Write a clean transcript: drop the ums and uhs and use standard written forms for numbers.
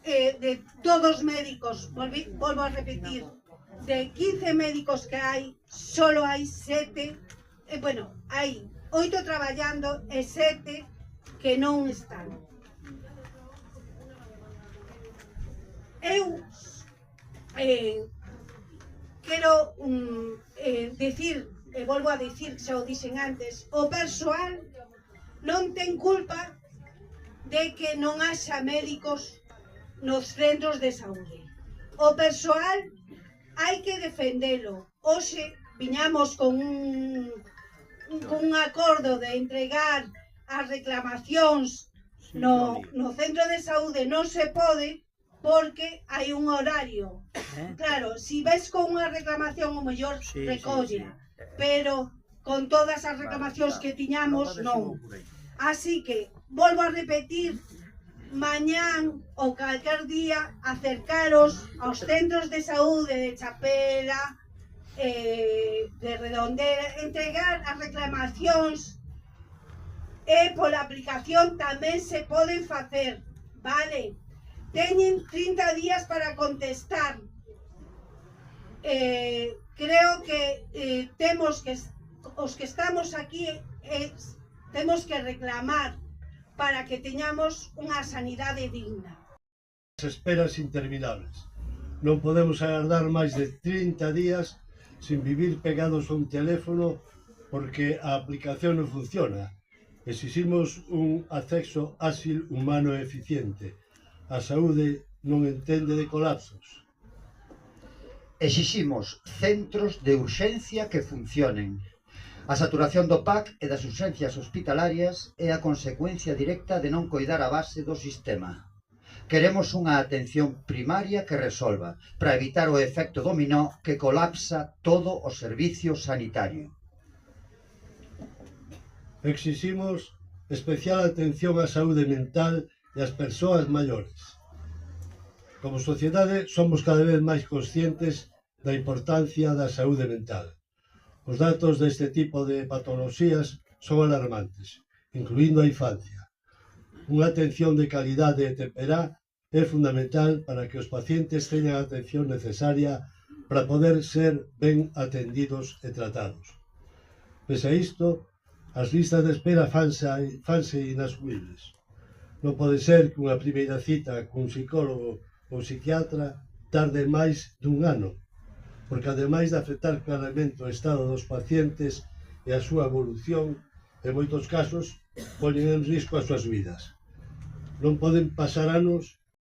de todos os médicos, volvo a repetir, de 15 médicos que hai, solo hai 7, bueno, hai 8 traballando e 7 que non están. Eu quero dicir, e volvo a dicir, xa o dixen antes, o persoal non ten culpa de que non haxa médicos nos centros de saúde. O persoal hai que defendelo. Hoxe viñamos con un acordo de entregar as reclamacións no centro de saúde. Non se pode porque hai un horario. Claro, si ves con unha reclamación o mellor recolle, pero con todas as reclamacións que tiñamos non. Así que, volvo a repetir, mañán ou calquer día acercaros aos centros de saúde de Chapela, de Redondela, entregar as reclamacións, e pola aplicación tamén se poden facer, vale? Teñen 30 días para contestar. Creo que temos que, os que estamos aquí, temos que reclamar para que teñamos unha sanidade digna. As esperas interminables. Non podemos agardar máis de 30 días sin vivir pegados a un teléfono porque a aplicación non funciona. Exiximos un acceso áxil, humano e eficiente. A saúde non entende de colapsos. Exiximos centros de urxencia que funcionen. A saturación do PAC e das urxencias hospitalarias é a consecuencia directa de non coidar a base do sistema. Queremos unha atención primaria que resolva, para evitar o efecto dominó que colapsa todo o servicio sanitario. Exiximos especial atención á saúde mental e ás persoas maiores. Como sociedade somos cada vez máis conscientes da importancia da saúde mental. Os datos deste tipo de patoloxías son alarmantes, incluindo a infancia. Unha atención de calidade e temperá é fundamental para que os pacientes teñan a atención necesaria para poder ser ben atendidos e tratados. Pese a isto, as listas de espera fanse inasumibles. Non pode ser que unha primeira cita cun psicólogo ou psiquiatra tarde máis dun ano, porque ademais de afectar claramente o estado dos pacientes e a súa evolución, en moitos casos, poñen en risco as súas vidas. Non poden pasar anos